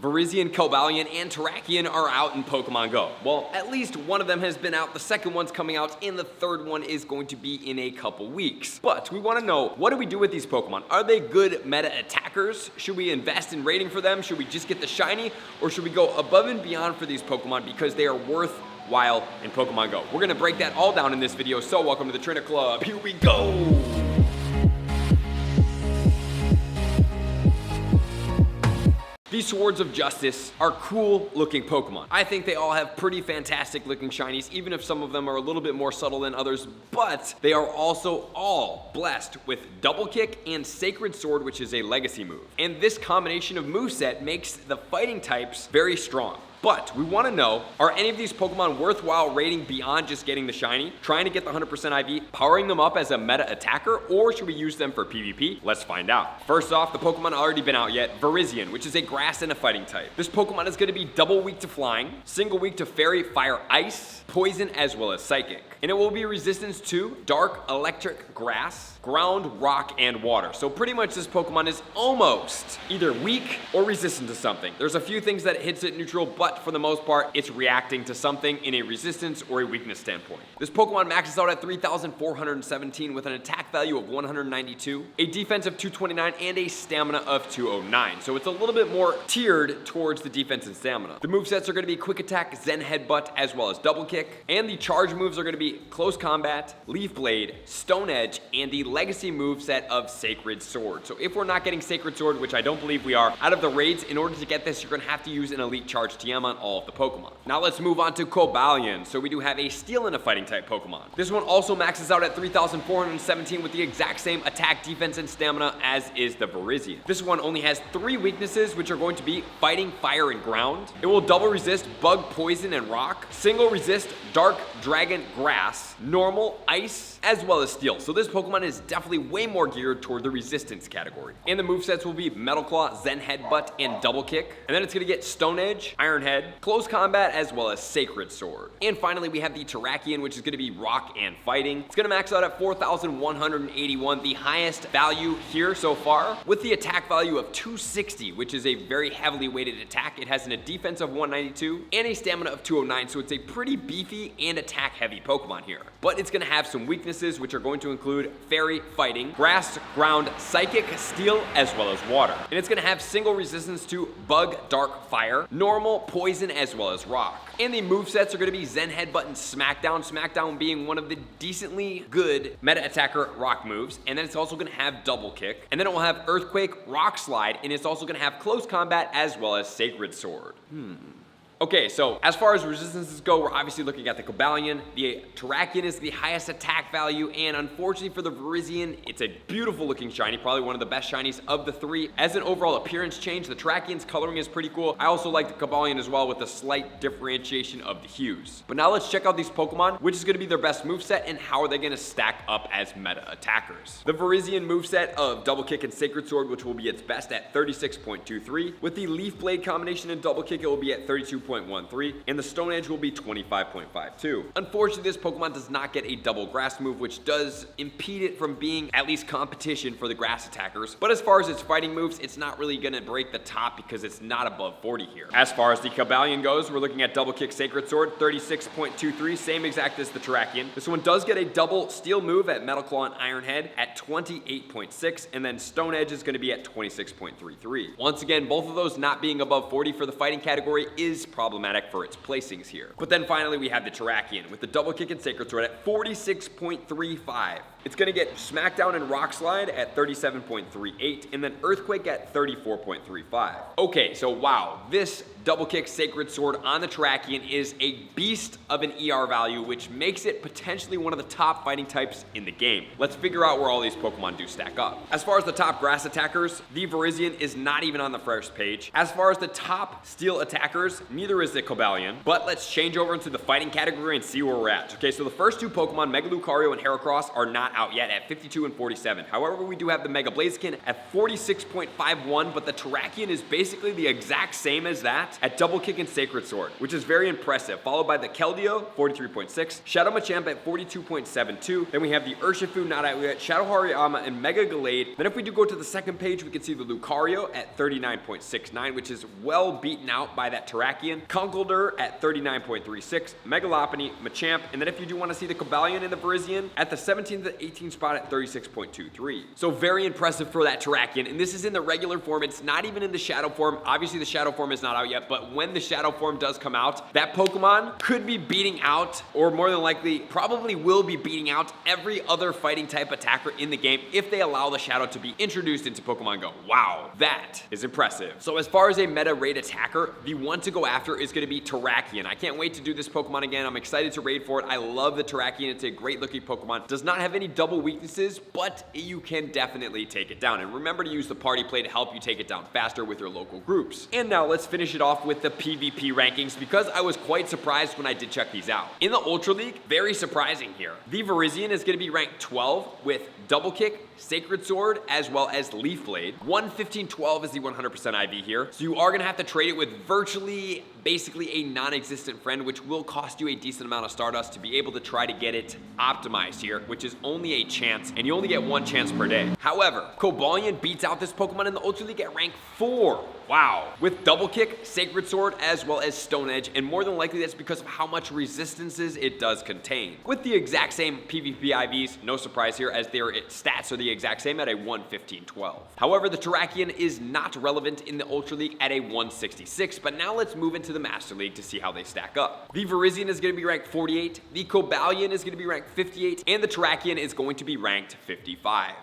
Virizion, Cobalion, and Terrakion are out in Pokemon Go. Well, at least one of them has been out, the second one's coming out, and the third one is going to be in a couple weeks. But we want to know, what do we do with these Pokemon? Are they good meta attackers? Should we invest in rating for them? Should we just get the shiny? Or should we go above and beyond for these Pokemon because they are worthwhile in Pokemon Go? We're going to break that all down in this video, so welcome to the Trainer Club. Here we go! These Swords of Justice are cool looking Pokemon. I think they all have pretty fantastic looking shinies, even if some of them are a little bit more subtle than others, but they are also all blessed with Double Kick and Sacred Sword, which is a legacy move. And this combination of moveset makes the fighting types very strong. But we want to know, are any of these Pokemon worthwhile rating beyond just getting the shiny, trying to get the 100% IV, powering them up as a meta attacker, or should we use them for PvP? Let's find out. First off, the Pokemon already been out yet, Virizion, which is a grass and a fighting type. This Pokemon is going to be double weak to flying, single weak to fairy, fire, ice, poison, as well as psychic. And it will be resistance to dark, electric, grass, ground, rock, and water. So pretty much this Pokemon is almost either weak or resistant to something. There's a few things that it hits it neutral, but for the most part, it's reacting to something in a resistance or a weakness standpoint. This Pokemon maxes out at 3,417 with an attack value of 192, a defense of 229, and a stamina of 209. So it's a little bit more tiered towards the defense and stamina. The movesets are going to be Quick Attack, Zen Headbutt, as well as Double Kick. And the charge moves are going to be Close Combat, Leaf Blade, Stone Edge, and the legacy moveset of Sacred Sword. So if we're not getting Sacred Sword, which I don't believe we are, out of the raids, in order to get this, you're going to have to use an Elite Charge TM on all of the Pokemon. Now let's move on to Cobalion. So we do have a Steel and a Fighting type Pokemon. This one also maxes out at 3,417 with the exact same attack, defense, and stamina as is the Virizion. This one only has 3 weaknesses, which are going to be Fighting, Fire, and Ground. It will double resist Bug, Poison, and Rock, single resist Dark, Dragon, Grass, Normal, Ice, as well as Steel. So this Pokemon is definitely way more geared toward the resistance category. And the movesets will be Metal Claw, Zen Headbutt, and Double Kick. And then it's going to get Stone Edge, Iron Head, Close Combat, as well as Sacred Sword. And finally, we have the Terrakion, which is going to be Rock and Fighting. It's going to max out at 4,181, the highest value here so far, with the attack value of 260, which is a very heavily weighted attack. It has a defense of 192 and a stamina of 209, so it's a pretty beefy and attack-heavy Pokemon here. But it's going to have some weaknesses, which are going to include Fairy, Fighting, Grass, Ground, Psychic, Steel, as well as Water. And it's going to have single resistance to Bug, Dark, Fire, Normal, Poison, as well as Rock. And the movesets are going to be Zen Headbutt and Smackdown, Smackdown being one of the decently good meta attacker rock moves. And then it's also going to have Double Kick. And then it will have Earthquake, Rock Slide, and it's also going to have Close Combat as well as Sacred Sword. Okay, so as far as resistances go, we're obviously looking at the Cobalion. The Terrakion is the highest attack value, and unfortunately for the Virizion, it's a beautiful looking shiny, probably one of the best shinies of the 3. As an overall appearance change, the Terrakion's coloring is pretty cool. I also like the Cobalion as well, with a slight differentiation of the hues. But now let's check out these Pokemon, which is going to be their best moveset, and how are they going to stack up as meta attackers. The Virizion moveset of Double Kick and Sacred Sword, which will be its best at 36.23. With the Leaf Blade combination and Double Kick, it will be at 32.13, and the Stone Edge will be 25.52. Unfortunately, this Pokemon does not get a double grass move, which does impede it from being at least competition for the grass attackers. But as far as its fighting moves, it's not really going to break the top because it's not above 40 here. As far as the Cobalion goes, we're looking at Double Kick, Sacred Sword, 36.23, same exact as the Terrakion. This one does get a double Steel move at Metal Claw and Iron Head at 28.6, and then Stone Edge is going to be at 26.33. Once again, both of those not being above 40 for the fighting category is problematic for its placings here. But then finally we have the Terrakion with the Double Kick and Sacred Sword at 46.35. It's going to get Smackdown and Rock Slide at 37.38, and then Earthquake at 34.35. Okay, so wow, this Double Kick, Sacred Sword on the Terrakion is a beast of an ER value, which makes it potentially one of the top fighting types in the game. Let's figure out where all these Pokemon do stack up. As far as the top grass attackers, the Virizion is not even on the first page. As far as the top steel attackers, neither is the Cobalion. But let's change over into the fighting category and see where we're at. Okay, so the first 2 Pokemon, Mega Lucario and Heracross, are not not out yet at 52 and 47. However, we do have the Mega Blaziken at 46.51, but the Terrakion is basically the exact same as that at Double Kick and Sacred Sword, which is very impressive, followed by the Keldeo, 43.6, Shadow Machamp at 42.72. Then we have the Urshifu, not out yet, Shadow Hariyama, and Mega Gallade. Then if we do go to the second page, we can see the Lucario at 39.69, which is well beaten out by that Terrakion. Conkeldurr at 39.36, Mega Lopunny, Machamp, and then if you do want to see the Cobalion and the Virizion at the 17th to 18th spot at 36.23. So very impressive for that Terrakion, and this is in the regular form. It's not even in the Shadow form. Obviously, the Shadow form is not out yet, but when the Shadow form does come out, that Pokemon could be beating out, or more than likely, probably will be beating out every other fighting type attacker in the game if they allow the Shadow to be introduced into Pokemon Go. Wow, that is impressive. So as far as a meta raid attacker, the one to go after is going to be Terrakion. I can't wait to do this Pokemon again. I'm excited to raid for it. I love the Terrakion. It's a great looking Pokemon. Does not have any double weaknesses, but you can definitely take it down. And remember to use the party play to help you take it down faster with your local groups. And now let's finish it off with the PvP rankings, because I was quite surprised when I did check these out. In the Ultra League, very surprising here. The Virizion is going to be ranked 12 with Double Kick, Sacred Sword, as well as Leaf Blade. 115-12 is the 100% IV here. So you are going to have to trade it with virtually, basically a non-existent friend, which will cost you a decent amount of Stardust to be able to try to get it optimized here, which is only a chance, and you only get one chance per day. However, Cobalion beats out this Pokemon in the Ultra League at rank 4. Wow. With Double Kick, Sacred Sword, as well as Stone Edge, and more than likely that's because of how much resistances it does contain. With the exact same PvP IVs, no surprise here, as their stats are the exact same at a 115-12. However, the Terrakion is not relevant in the Ultra League at a 166, but now let's move into the Master League to see how they stack up. The Virizion is going to be ranked 48, the Cobalion is going to be ranked 58, and the Terrakion is going to be ranked 55.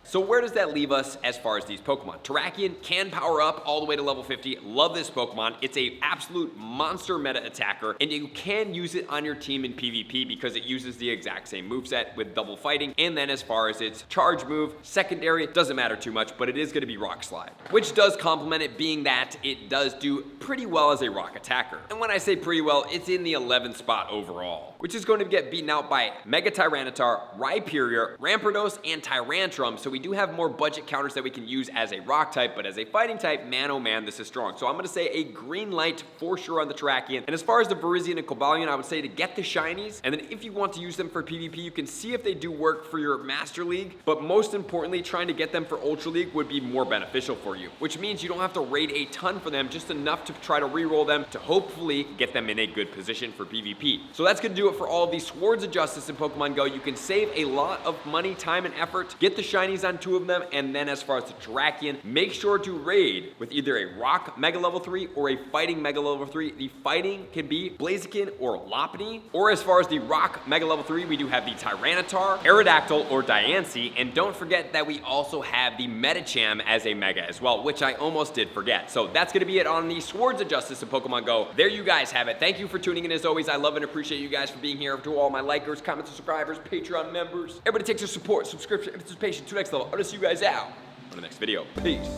So where does that leave us as far as these Pokemon? Terrakion can power up all the way to level 50. Love this Pokemon. It's a absolute monster meta attacker, and you can use it on your team in PvP because it uses the exact same moveset with double fighting. And then as far as its charge move, secondary, doesn't matter too much, but it is going to be Rock Slide, which does complement it, being that it does do pretty well as a rock attacker. And when I say pretty well, it's in the 11th spot overall, which is going to get beaten out by Mega Tyranitar, Rhyperior, Rampardos, and Tyrantrum. So we do have more budget counters that we can use as a rock type, but as a fighting type, man oh man, this is strong. So I'm going to say a green light for sure on the Terrakion. And as far as the Virizion and Cobalion, I would say to get the shinies, and then if you want to use them for PvP, you can see if they do work for your Master League, but most importantly, trying to get them for Ultra League would be more beneficial for you, which means you don't have to raid a ton for them, just enough to try to reroll them to hopefully get them in a good position for PvP. So that's going to do it for all of these Swords of Justice in Pokemon Go. You can save a lot of money, time, and effort, get the shinies on 2 of them, and then as far as the Terrakion, make sure to raid with either a Rock Mega Level 3 or a Fighting Mega Level 3. The Fighting can be Blaziken or Lopunny, or as far as the Rock Mega Level 3, we do have the Tyranitar, Aerodactyl, or Diancie, and don't forget that we also have the Medicham as a Mega as well, which I almost did forget. So that's going to be it on the Swords of Justice in Pokemon Go. There you guys have it. Thank you for tuning in as always. I love and appreciate you guys for being here. To all my likers, commenters, subscribers, Patreon members, everybody takes your support, subscription, and participation to the next level. I'll see you guys out on the next video. Peace.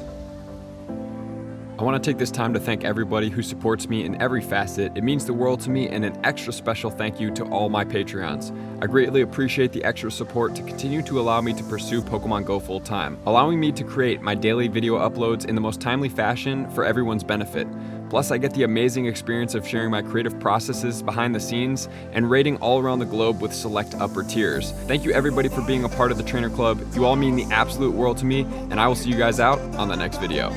I want to take this time to thank everybody who supports me in every facet. It means the world to me, and an extra special thank you to all my Patreons. I greatly appreciate the extra support to continue to allow me to pursue Pokemon Go full time, allowing me to create my daily video uploads in the most timely fashion for everyone's benefit. Plus, I get the amazing experience of sharing my creative processes behind the scenes and raiding all around the globe with select upper tiers. Thank you everybody for being a part of the Trainer Club. You all mean the absolute world to me, and I will see you guys out on the next video.